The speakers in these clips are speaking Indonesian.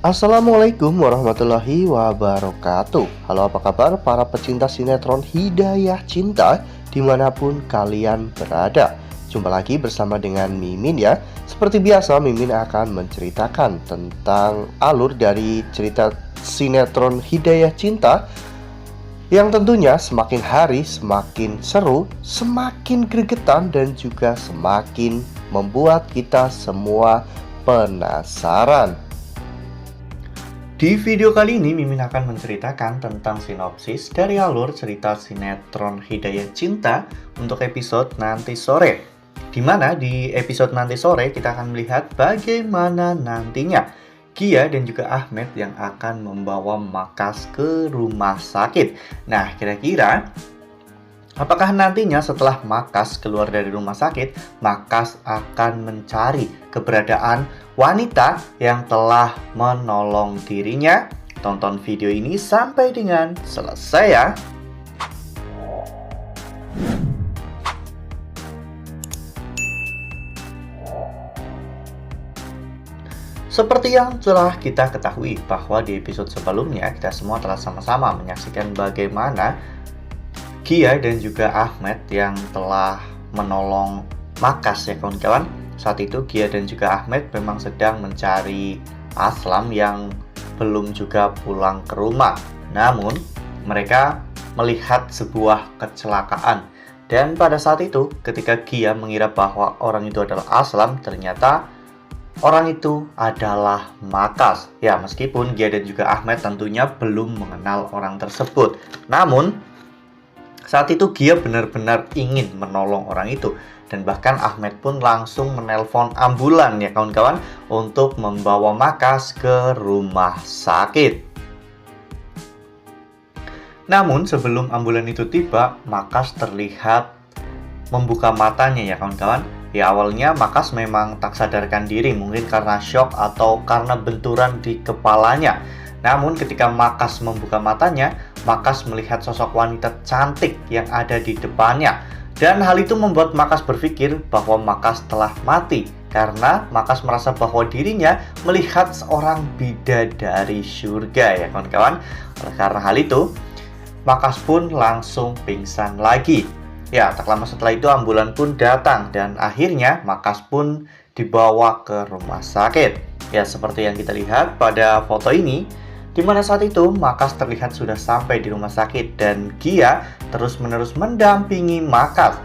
Assalamualaikum warahmatullahi wabarakatuh. Halo, apa kabar para pecinta sinetron Hidayah Cinta dimanapun kalian berada. Jumpa lagi bersama dengan Mimin ya. Seperti biasa, Mimin akan menceritakan tentang alur dari cerita sinetron Hidayah Cinta yang tentunya semakin hari semakin seru, semakin gregetan, dan juga semakin membuat kita semua penasaran. Di video kali ini, Mimin akan menceritakan tentang sinopsis dari alur cerita sinetron Hidayah Cinta untuk episode nanti sore. Dimana di episode nanti sore kita akan melihat bagaimana nantinya Gia dan juga Ahmed yang akan membawa Makas ke rumah sakit. Nah, kira-kira apakah nantinya setelah Makas keluar dari rumah sakit, Makas akan mencari keberadaan wanita yang telah menolong dirinya? Tonton video ini sampai dengan selesai ya. Seperti yang telah kita ketahui bahwa di episode sebelumnya kita semua telah sama-sama menyaksikan bagaimana Gia dan juga Ahmed yang telah menolong Makas ya kawan-kawan. Saat itu Gia dan juga Ahmed memang sedang mencari Aslam yang belum juga pulang ke rumah. Namun mereka melihat sebuah kecelakaan. Dan pada saat itu ketika Gia mengira bahwa orang itu adalah Aslam, ternyata orang itu adalah Makas. Ya, meskipun Gia dan juga Ahmed tentunya belum mengenal orang tersebut. Namun saat itu Gia benar-benar ingin menolong orang itu. Dan bahkan Ahmed pun langsung menelpon ambulan ya kawan-kawan untuk membawa Makas ke rumah sakit. Namun sebelum ambulan itu tiba, Makas terlihat membuka matanya ya kawan-kawan. Ya, awalnya Makas memang tak sadarkan diri, mungkin karena shock atau karena benturan di kepalanya. Namun ketika Makas membuka matanya, Makas melihat sosok wanita cantik yang ada di depannya. Dan hal itu membuat Makas berpikir bahwa Makas telah mati, karena Makas merasa bahwa dirinya melihat seorang bidadari surga ya kawan-kawan. Oleh karena hal itu, Makas pun langsung pingsan lagi. Ya, tak lama setelah itu ambulan pun datang dan akhirnya Makas pun dibawa ke rumah sakit. Ya, seperti yang kita lihat pada foto ini, di mana saat itu Makas terlihat sudah sampai di rumah sakit dan Gia terus-menerus mendampingi Makas.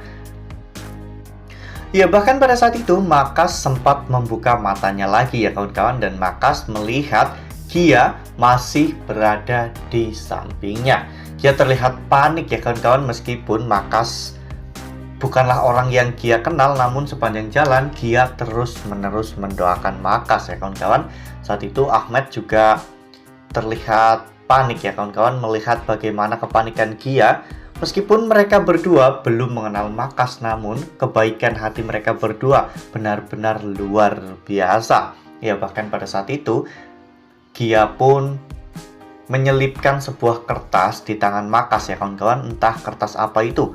Ya, bahkan pada saat itu Makas sempat membuka matanya lagi ya kawan-kawan, dan Makas melihat Gia masih berada di sampingnya. Gia terlihat panik ya kawan-kawan, meskipun Makas bukanlah orang yang Gia kenal, namun sepanjang jalan Gia terus-menerus mendoakan Makas ya kawan-kawan. Saat itu Ahmed juga terlihat panik ya kawan-kawan melihat bagaimana kepanikan Gia. Meskipun mereka berdua belum mengenal Makas, namun kebaikan hati mereka berdua benar-benar luar biasa. Ya, bahkan pada saat itu Gia pun menyelipkan sebuah kertas di tangan Makas ya kawan-kawan. Entah kertas apa itu.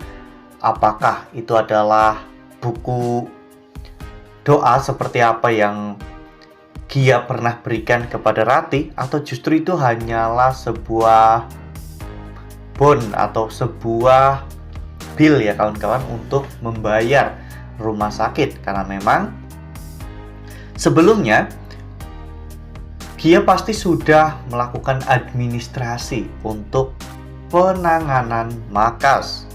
Apakah itu adalah buku doa seperti apa yang Gia pernah berikan kepada Ratih, atau justru itu hanyalah sebuah bond atau sebuah bill ya kawan-kawan untuk membayar rumah sakit. Karena memang sebelumnya Gia pasti sudah melakukan administrasi untuk penanganan Makas.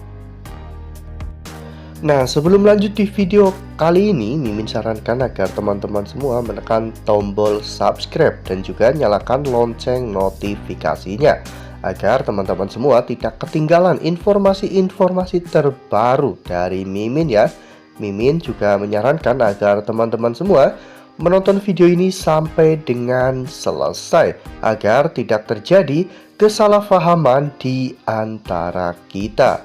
Nah, sebelum lanjut di video kali ini, Mimin sarankan agar teman-teman semua menekan tombol subscribe dan juga nyalakan lonceng notifikasinya, agar teman-teman semua tidak ketinggalan informasi-informasi terbaru dari Mimin ya. Mimin juga menyarankan agar teman-teman semua menonton video ini sampai dengan selesai, agar tidak terjadi kesalahpahaman di antara kita.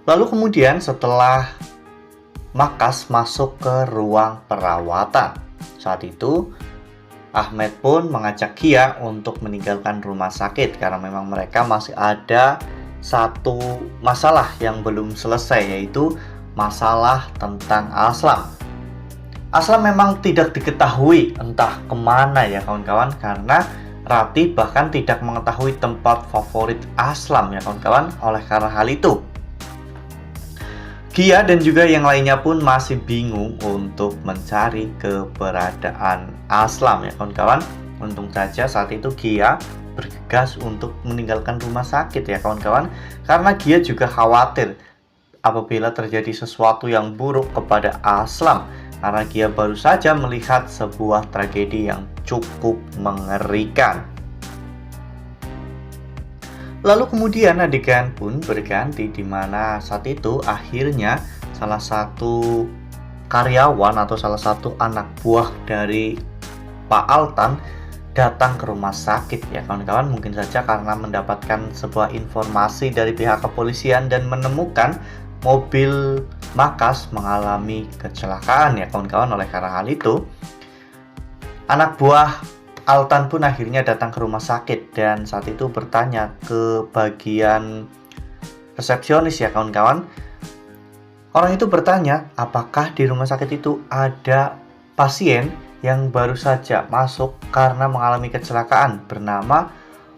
Lalu kemudian setelah Makas masuk ke ruang perawatan, saat itu Ahmed pun mengajak Gia untuk meninggalkan rumah sakit karena memang mereka masih ada satu masalah yang belum selesai, yaitu masalah tentang Aslam. Aslam memang tidak diketahui entah kemana ya kawan-kawan, karena Ratih bahkan tidak mengetahui tempat favorit Aslam ya kawan-kawan. Oleh karena hal itu, Gia dan juga yang lainnya pun masih bingung untuk mencari keberadaan Aslam ya kawan-kawan. Untung saja saat itu Gia bergegas untuk meninggalkan rumah sakit ya kawan-kawan, karena Gia juga khawatir apabila terjadi sesuatu yang buruk kepada Aslam, karena Gia baru saja melihat sebuah tragedi yang cukup mengerikan. Lalu kemudian adegan pun berganti, di mana saat itu akhirnya salah satu karyawan atau salah satu anak buah dari Pak Altan datang ke rumah sakit ya kawan-kawan, mungkin saja karena mendapatkan sebuah informasi dari pihak kepolisian dan menemukan mobil Makas mengalami kecelakaan ya kawan-kawan. Oleh karena hal itu, anak buah Altan pun akhirnya datang ke rumah sakit dan saat itu bertanya ke bagian resepsionis ya kawan-kawan. Orang itu bertanya apakah di rumah sakit itu ada pasien yang baru saja masuk karena mengalami kecelakaan bernama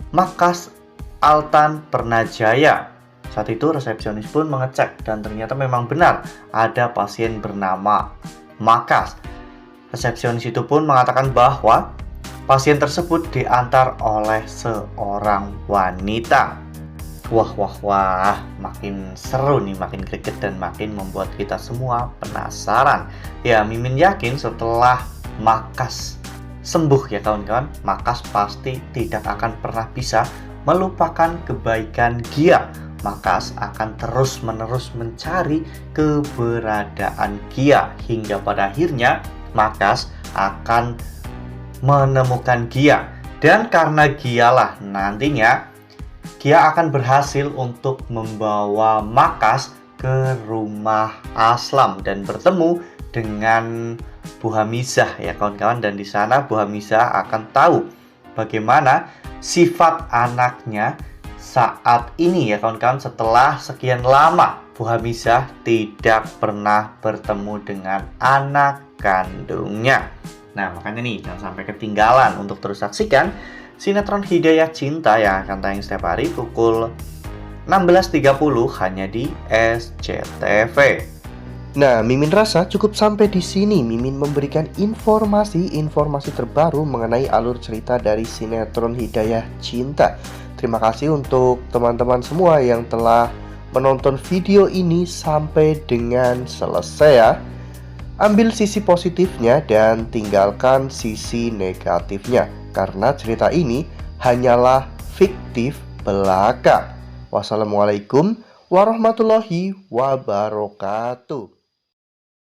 Makas Altan Pernajaya. Saat itu resepsionis pun mengecek dan ternyata memang benar ada pasien bernama Makas. Resepsionis itu pun mengatakan bahwa pasien tersebut diantar oleh seorang wanita. Wah, makin seru nih, makin greget dan makin membuat kita semua penasaran. Ya, Mimin yakin setelah Makas sembuh ya kawan-kawan, Makas pasti tidak akan pernah bisa melupakan kebaikan Gia. Makas akan terus-menerus mencari keberadaan Gia hingga pada akhirnya Makas akan menemukan Gia. Dan karena Gialah nantinya Gia akan berhasil untuk membawa Makas ke rumah Aslam dan bertemu dengan Bu Hamizah ya kawan-kawan, dan di sana Bu Hamizah akan tahu bagaimana sifat anaknya saat ini ya kawan-kawan. Setelah sekian lama Bu Hamizah tidak pernah bertemu dengan anak kandungnya. Nah, makanya nih jangan sampai ketinggalan untuk terus saksikan sinetron Hidayah Cinta yang akan tayang setiap hari pukul 16.30 hanya di SCTV. Nah, Mimin rasa cukup sampai di sini. Mimin memberikan informasi terbaru mengenai alur cerita dari sinetron Hidayah Cinta. Terima kasih untuk teman-teman semua yang telah menonton video ini sampai dengan selesai ya. Ambil sisi positifnya dan tinggalkan sisi negatifnya, karena cerita ini hanyalah fiktif belaka. Wassalamualaikum warahmatullahi wabarakatuh.